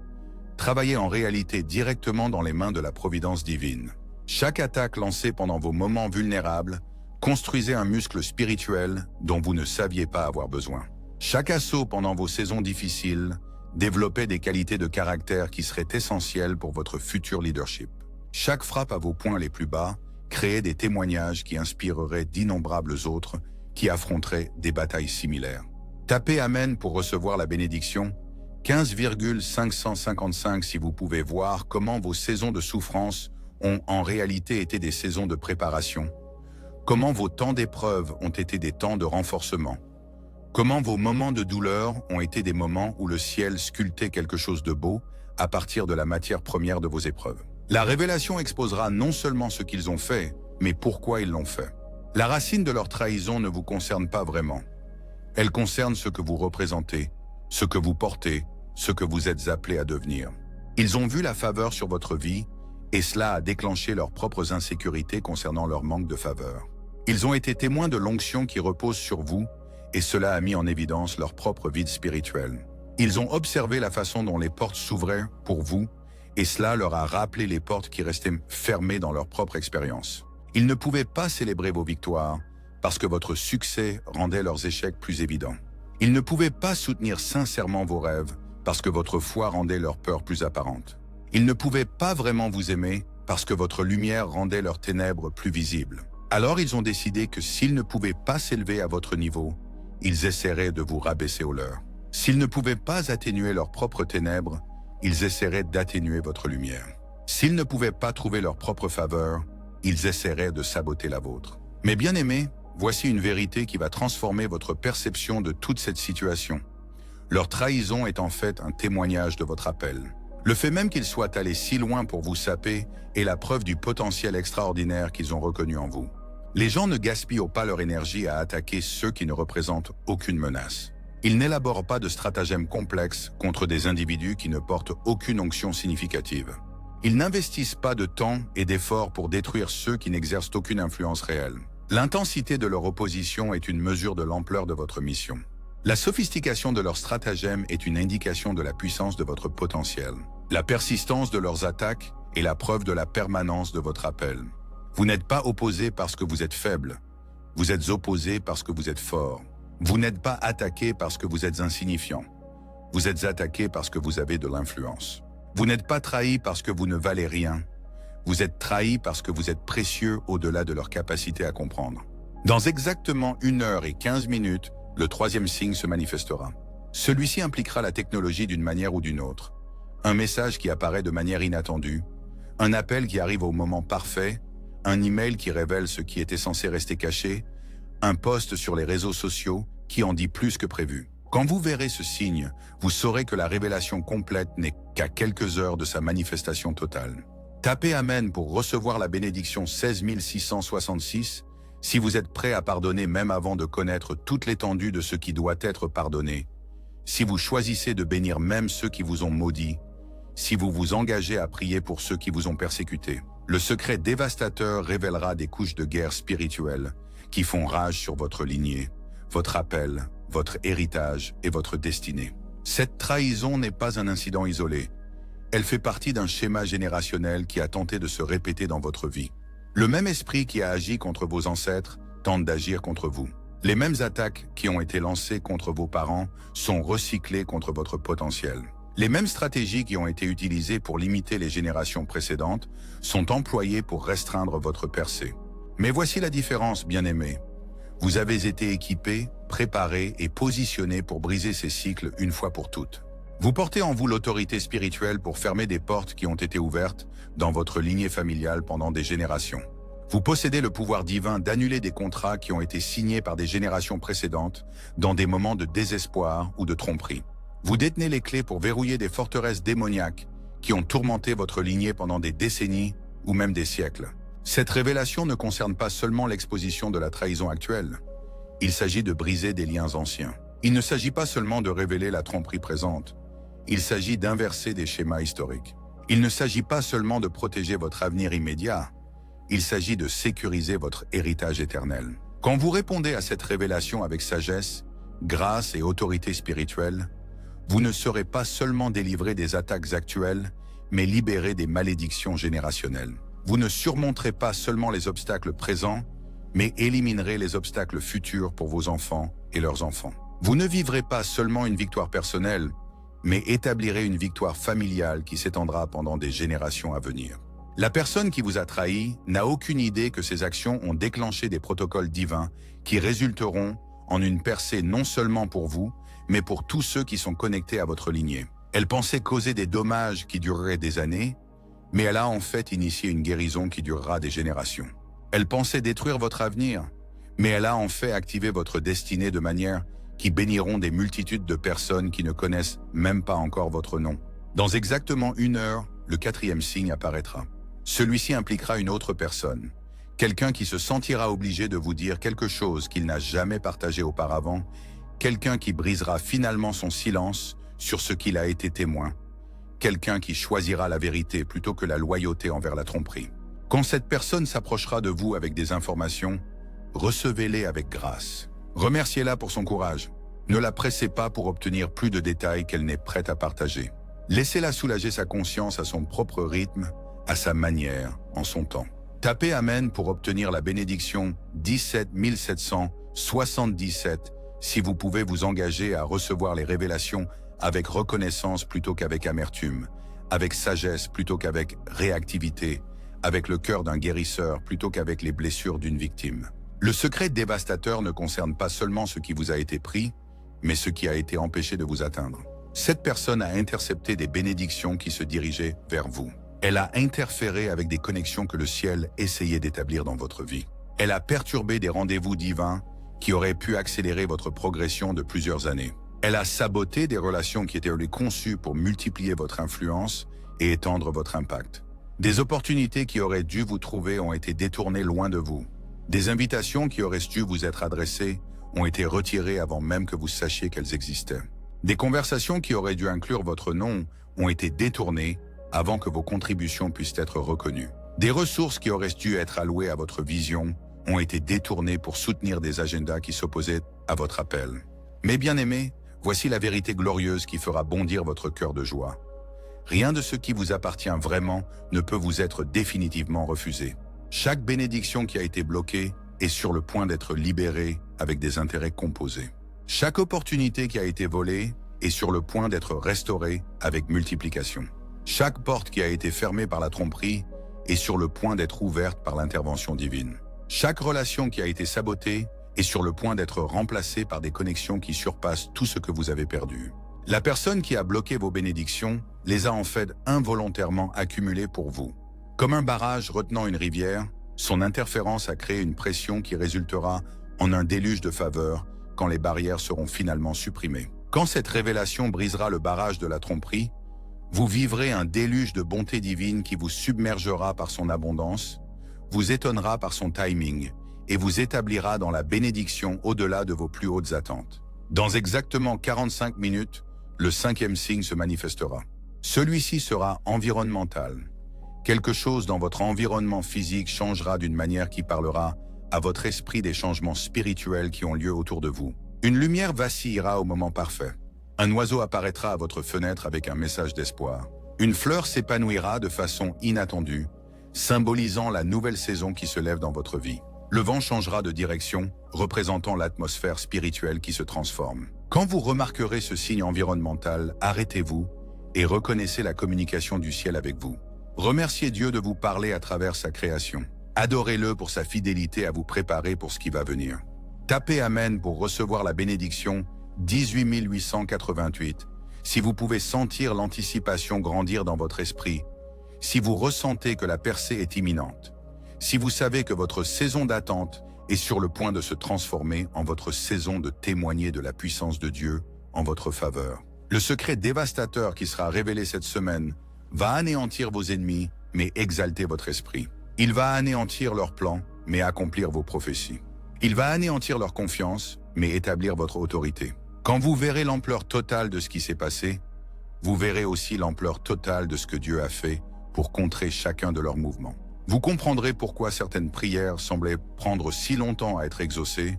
travaillait en réalité directement dans les mains de la providence divine. Chaque attaque lancée pendant vos moments vulnérables construisait un muscle spirituel dont vous ne saviez pas avoir besoin. Chaque assaut pendant vos saisons difficiles développait des qualités de caractère qui seraient essentielles pour votre futur leadership. Chaque frappe à vos points les plus bas créait des témoignages qui inspireraient d'innombrables autres qui affronteraient des batailles similaires. Tapez Amen pour recevoir la bénédiction. 15,555 si vous pouvez voir comment vos saisons de souffrance ont en réalité été des saisons de préparation, comment vos temps d'épreuve ont été des temps de renforcement, comment vos moments de douleur ont été des moments où le ciel sculptait quelque chose de beau à partir de la matière première de vos épreuves. La révélation exposera non seulement ce qu'ils ont fait, mais pourquoi ils l'ont fait. La racine de leur trahison ne vous concerne pas vraiment. Elle concerne ce que vous représentez, ce que vous portez, ce que vous êtes appelés à devenir. Ils ont vu la faveur sur votre vie et cela a déclenché leurs propres insécurités concernant leur manque de faveur. Ils ont été témoins de l'onction qui repose sur vous et cela a mis en évidence leur propre vide spirituel. Ils ont observé la façon dont les portes s'ouvraient pour vous et cela leur a rappelé les portes qui restaient fermées dans leur propre expérience. Ils ne pouvaient pas célébrer vos victoires parce que votre succès rendait leurs échecs plus évidents. Ils ne pouvaient pas soutenir sincèrement vos rêves parce que votre foi rendait leur peur plus apparente. Ils ne pouvaient pas vraiment vous aimer parce que votre lumière rendait leurs ténèbres plus visibles. Alors ils ont décidé que s'ils ne pouvaient pas s'élever à votre niveau, ils essaieraient de vous rabaisser au leur. S'ils ne pouvaient pas atténuer leurs propres ténèbres, ils essaieraient d'atténuer votre lumière. S'ils ne pouvaient pas trouver leur propre faveur, ils essaieraient de saboter la vôtre. Mais bien aimés, voici une vérité qui va transformer votre perception de toute cette situation. Leur trahison est en fait un témoignage de votre appel. Le fait même qu'ils soient allés si loin pour vous saper est la preuve du potentiel extraordinaire qu'ils ont reconnu en vous. Les gens ne gaspillent pas leur énergie à attaquer ceux qui ne représentent aucune menace. Ils n'élaborent pas de stratagèmes complexes contre des individus qui ne portent aucune onction significative. Ils n'investissent pas de temps et d'efforts pour détruire ceux qui n'exercent aucune influence réelle. L'intensité de leur opposition est une mesure de l'ampleur de votre mission. La sophistication de leurs stratagèmes est une indication de la puissance de votre potentiel. La persistance de leurs attaques est la preuve de la permanence de votre appel. Vous n'êtes pas opposé parce que vous êtes faible. Vous êtes opposé parce que vous êtes fort. Vous n'êtes pas attaqué parce que vous êtes insignifiant. Vous êtes attaqué parce que vous avez de l'influence. Vous n'êtes pas trahi parce que vous ne valez rien. Vous êtes trahi parce que vous êtes précieux au-delà de leur capacité à comprendre. Dans exactement 1 heure et 15 minutes, le troisième signe se manifestera. Celui-ci impliquera la technologie d'une manière ou d'une autre. Un message qui apparaît de manière inattendue, un appel qui arrive au moment parfait, un email qui révèle ce qui était censé rester caché, un post sur les réseaux sociaux qui en dit plus que prévu. Quand vous verrez ce signe, vous saurez que la révélation complète n'est qu'à quelques heures de sa manifestation totale. Tapez Amen pour recevoir la bénédiction 16 666 si vous êtes prêt à pardonner même avant de connaître toute l'étendue de ce qui doit être pardonné. Si vous choisissez de bénir même ceux qui vous ont maudits, si vous vous engagez à prier pour ceux qui vous ont persécutés. Le secret dévastateur révélera des couches de guerre spirituelle qui font rage sur votre lignée, votre appel, votre héritage et votre destinée. Cette trahison n'est pas un incident isolé. Elle fait partie d'un schéma générationnel qui a tenté de se répéter dans votre vie. Le même esprit qui a agi contre vos ancêtres tente d'agir contre vous. Les mêmes attaques qui ont été lancées contre vos parents sont recyclées contre votre potentiel. Les mêmes stratégies qui ont été utilisées pour limiter les générations précédentes sont employées pour restreindre votre percée. Mais voici la différence, bien-aimés. Vous avez été équipés, préparés et positionnés pour briser ces cycles une fois pour toutes. Vous portez en vous l'autorité spirituelle pour fermer des portes qui ont été ouvertes dans votre lignée familiale pendant des générations. Vous possédez le pouvoir divin d'annuler des contrats qui ont été signés par des générations précédentes dans des moments de désespoir ou de tromperie. Vous détenez les clés pour verrouiller des forteresses démoniaques qui ont tourmenté votre lignée pendant des décennies ou même des siècles. Cette révélation ne concerne pas seulement l'exposition de la trahison actuelle. Il s'agit de briser des liens anciens. Il ne s'agit pas seulement de révéler la tromperie présente. Il s'agit d'inverser des schémas historiques. Il ne s'agit pas seulement de protéger votre avenir immédiat. Il s'agit de sécuriser votre héritage éternel. Quand vous répondez à cette révélation avec sagesse, grâce et autorité spirituelle, vous ne serez pas seulement délivré des attaques actuelles, mais libéré des malédictions générationnelles. Vous ne surmonterez pas seulement les obstacles présents, mais éliminerez les obstacles futurs pour vos enfants et leurs enfants. Vous ne vivrez pas seulement une victoire personnelle, mais établirez une victoire familiale qui s'étendra pendant des générations à venir. La personne qui vous a trahi n'a aucune idée que ces actions ont déclenché des protocoles divins qui résulteront en une percée non seulement pour vous, mais pour tous ceux qui sont connectés à votre lignée. Elle pensait causer des dommages qui dureraient des années, mais elle a en fait initié une guérison qui durera des générations. Elle pensait détruire votre avenir, mais elle a en fait activé votre destinée de manière qui béniront des multitudes de personnes qui ne connaissent même pas encore votre nom. Dans exactement 1 heure, le 4e signe apparaîtra. Celui-ci impliquera une autre personne, quelqu'un qui se sentira obligé de vous dire quelque chose qu'il n'a jamais partagé auparavant, quelqu'un qui brisera finalement son silence sur ce qu'il a été témoin, quelqu'un qui choisira la vérité plutôt que la loyauté envers la tromperie. Quand cette personne s'approchera de vous avec des informations, recevez-les avec grâce. Remerciez-la pour son courage. Ne la pressez pas pour obtenir plus de détails qu'elle n'est prête à partager. Laissez-la soulager sa conscience à son propre rythme, à sa manière, en son temps. Tapez Amen pour obtenir la bénédiction 17 777 si vous pouvez vous engager à recevoir les révélations avec reconnaissance plutôt qu'avec amertume, avec sagesse plutôt qu'avec réactivité, avec le cœur d'un guérisseur plutôt qu'avec les blessures d'une victime. Le secret dévastateur ne concerne pas seulement ce qui vous a été pris, mais ce qui a été empêché de vous atteindre. Cette personne a intercepté des bénédictions qui se dirigeaient vers vous. Elle a interféré avec des connexions que le ciel essayait d'établir dans votre vie. Elle a perturbé des rendez-vous divins qui auraient pu accélérer votre progression de plusieurs années. Elle a saboté des relations qui étaient conçues pour multiplier votre influence et étendre votre impact. Des opportunités qui auraient dû vous trouver ont été détournées loin de vous. Des invitations qui auraient dû vous être adressées ont été retirées avant même que vous sachiez qu'elles existaient. Des conversations qui auraient dû inclure votre nom ont été détournées avant que vos contributions puissent être reconnues. Des ressources qui auraient dû être allouées à votre vision ont été détournées pour soutenir des agendas qui s'opposaient à votre appel. Mes bien-aimés, voici la vérité glorieuse qui fera bondir votre cœur de joie. Rien de ce qui vous appartient vraiment ne peut vous être définitivement refusé. Chaque bénédiction qui a été bloquée est sur le point d'être libérée avec des intérêts composés. Chaque opportunité qui a été volée est sur le point d'être restaurée avec multiplication. Chaque porte qui a été fermée par la tromperie est sur le point d'être ouverte par l'intervention divine. Chaque relation qui a été sabotée est sur le point d'être remplacée par des connexions qui surpassent tout ce que vous avez perdu. La personne qui a bloqué vos bénédictions les a en fait involontairement accumulées pour vous. Comme un barrage retenant une rivière, son interférence a créé une pression qui résultera en un déluge de faveur quand les barrières seront finalement supprimées. Quand cette révélation brisera le barrage de la tromperie, vous vivrez un déluge de bonté divine qui vous submergera par son abondance, vous étonnera par son timing et vous établira dans la bénédiction au-delà de vos plus hautes attentes. Dans exactement 45 minutes, le 5e signe se manifestera. Celui-ci sera environnemental. Quelque chose dans votre environnement physique changera d'une manière qui parlera à votre esprit des changements spirituels qui ont lieu autour de vous. Une lumière vacillera au moment parfait. Un oiseau apparaîtra à votre fenêtre avec un message d'espoir. Une fleur s'épanouira de façon inattendue, symbolisant la nouvelle saison qui se lève dans votre vie. Le vent changera de direction, représentant l'atmosphère spirituelle qui se transforme. Quand vous remarquerez ce signe environnemental, arrêtez-vous et reconnaissez la communication du ciel avec vous. Remerciez Dieu de vous parler à travers sa création. Adorez-le pour sa fidélité à vous préparer pour ce qui va venir. Tapez Amen pour recevoir la bénédiction 18 888. Si vous pouvez sentir l'anticipation grandir dans votre esprit, si vous ressentez que la percée est imminente, si vous savez que votre saison d'attente est sur le point de se transformer en votre saison de témoigner de la puissance de Dieu en votre faveur. Le secret dévastateur qui sera révélé cette semaine va anéantir vos ennemis, mais exalter votre esprit. Il va anéantir leurs plans, mais accomplir vos prophéties. Il va anéantir leur confiance, mais établir votre autorité. Quand vous verrez l'ampleur totale de ce qui s'est passé, vous verrez aussi l'ampleur totale de ce que Dieu a fait pour contrer chacun de leurs mouvements. Vous comprendrez pourquoi certaines prières semblaient prendre si longtemps à être exaucées.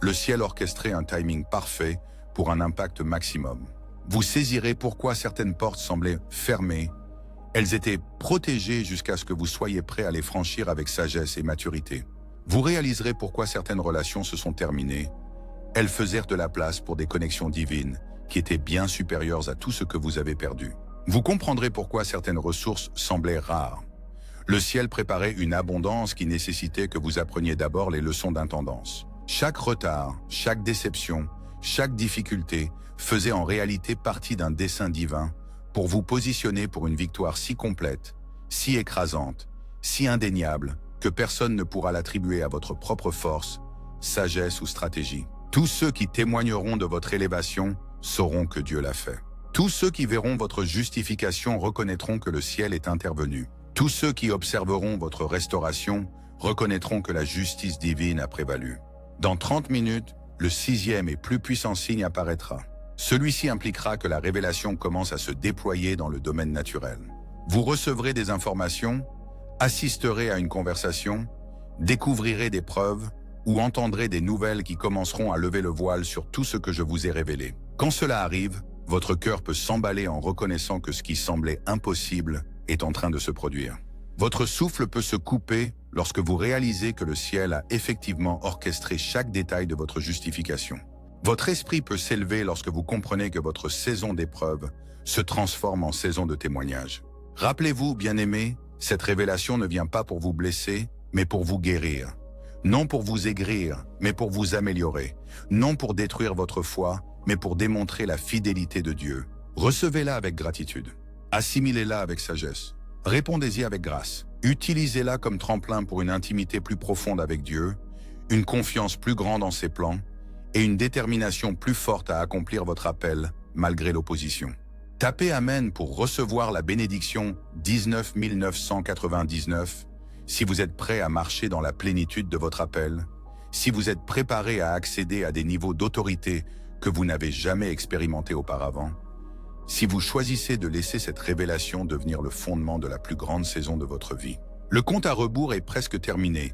Le ciel orchestrait un timing parfait pour un impact maximum. Vous saisirez pourquoi certaines portes semblaient fermées. Elles étaient protégées jusqu'à ce que vous soyez prêt à les franchir avec sagesse et maturité. Vous réaliserez pourquoi certaines relations se sont terminées. Elles faisèrent de la place pour des connexions divines qui étaient bien supérieures à tout ce que vous avez perdu. Vous comprendrez pourquoi certaines ressources semblaient rares. Le ciel préparait une abondance qui nécessitait que vous appreniez d'abord les leçons d'intendance. Chaque retard, chaque déception, chaque difficulté faisait en réalité partie d'un dessein divin pour vous positionner pour une victoire si complète, si écrasante, si indéniable que personne ne pourra l'attribuer à votre propre force, sagesse ou stratégie. Tous ceux qui témoigneront de votre élévation sauront que Dieu l'a fait. Tous ceux qui verront votre justification reconnaîtront que le ciel est intervenu. Tous ceux qui observeront votre restauration reconnaîtront que la justice divine a prévalu. Dans 30 minutes, le 6e et plus puissant signe apparaîtra. Celui-ci impliquera que la révélation commence à se déployer dans le domaine naturel. Vous recevrez des informations, assisterez à une conversation, découvrirez des preuves ou entendrez des nouvelles qui commenceront à lever le voile sur tout ce que je vous ai révélé. Quand cela arrive, votre cœur peut s'emballer en reconnaissant que ce qui semblait impossible est en train de se produire. Votre souffle peut se couper lorsque vous réalisez que le ciel a effectivement orchestré chaque détail de votre justification. Votre esprit peut s'élever lorsque vous comprenez que votre saison d'épreuve se transforme en saison de témoignage. Rappelez-vous, bien-aimés, cette révélation ne vient pas pour vous blesser, mais pour vous guérir. Non pour vous aigrir, mais pour vous améliorer. Non pour détruire votre foi, mais pour démontrer la fidélité de Dieu. Recevez-la avec gratitude. Assimilez-la avec sagesse. Répondez-y avec grâce. Utilisez-la comme tremplin pour une intimité plus profonde avec Dieu, une confiance plus grande en ses plans et une détermination plus forte à accomplir votre appel malgré l'opposition. Tapez Amen pour recevoir la bénédiction 19 999 si vous êtes prêt à marcher dans la plénitude de votre appel, si vous êtes préparé à accéder à des niveaux d'autorité que vous n'avez jamais expérimentés auparavant, si vous choisissez de laisser cette révélation devenir le fondement de la plus grande saison de votre vie. Le compte à rebours est presque terminé,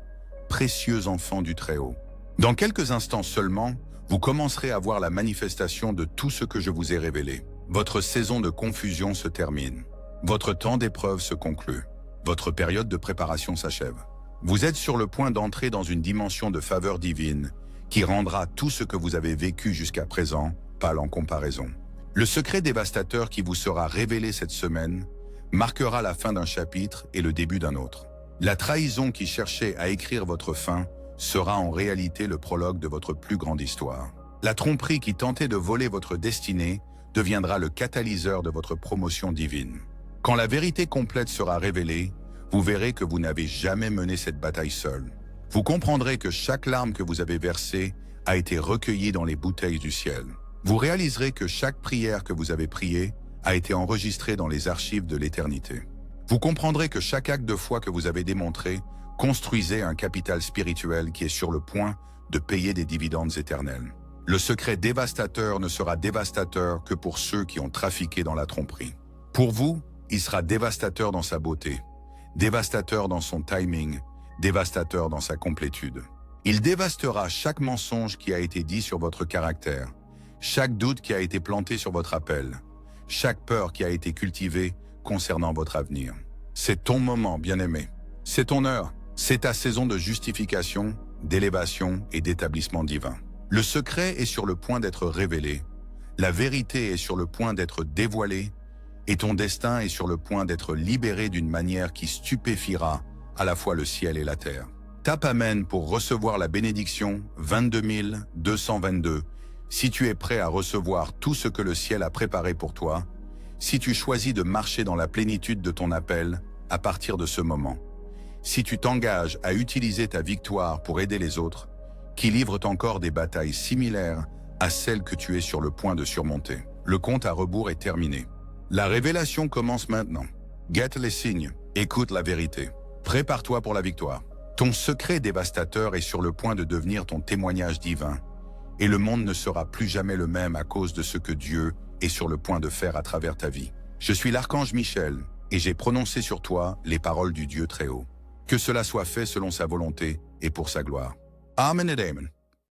précieux enfants du Très-Haut. Dans quelques instants seulement, vous commencerez à voir la manifestation de tout ce que je vous ai révélé. Votre saison de confusion se termine. Votre temps d'épreuve se conclut. Votre période de préparation s'achève. Vous êtes sur le point d'entrer dans une dimension de faveur divine qui rendra tout ce que vous avez vécu jusqu'à présent pâle en comparaison. Le secret dévastateur qui vous sera révélé cette semaine marquera la fin d'un chapitre et le début d'un autre. La trahison qui cherchait à écrire votre fin sera en réalité le prologue de votre plus grande histoire. La tromperie qui tentait de voler votre destinée deviendra le catalyseur de votre promotion divine. Quand la vérité complète sera révélée, vous verrez que vous n'avez jamais mené cette bataille seul. Vous comprendrez que chaque larme que vous avez versée a été recueillie dans les bouteilles du ciel. Vous réaliserez que chaque prière que vous avez priée a été enregistrée dans les archives de l'éternité. Vous comprendrez que chaque acte de foi que vous avez démontré construisait un capital spirituel qui est sur le point de payer des dividendes éternels. Le secret dévastateur ne sera dévastateur que pour ceux qui ont trafiqué dans la tromperie. Pour vous, il sera dévastateur dans sa beauté, dévastateur dans son timing, dévastateur dans sa complétude. Il dévastera chaque mensonge qui a été dit sur votre caractère, chaque doute qui a été planté sur votre appel, chaque peur qui a été cultivée concernant votre avenir. C'est ton moment, bien-aimé. C'est ton heure. C'est ta saison de justification, d'élévation et d'établissement divin. Le secret est sur le point d'être révélé, la vérité est sur le point d'être dévoilée, et ton destin est sur le point d'être libéré d'une manière qui stupéfiera à la fois le ciel et la terre. Tape Amen pour recevoir la bénédiction 22 222 si tu es prêt à recevoir tout ce que le ciel a préparé pour toi, si tu choisis de marcher dans la plénitude de ton appel à partir de ce moment. Si tu t'engages à utiliser ta victoire pour aider les autres, qui livrent encore des batailles similaires à celles que tu es sur le point de surmonter. Le compte à rebours est terminé. La révélation commence maintenant. Guette les signes, écoute la vérité. Prépare-toi pour la victoire. Ton secret dévastateur est sur le point de devenir ton témoignage divin, et le monde ne sera plus jamais le même à cause de ce que Dieu est sur le point de faire à travers ta vie. Je suis l'archange Michel, et j'ai prononcé sur toi les paroles du Dieu Très-Haut. Que cela soit fait selon sa volonté et pour sa gloire. Amen et Amen.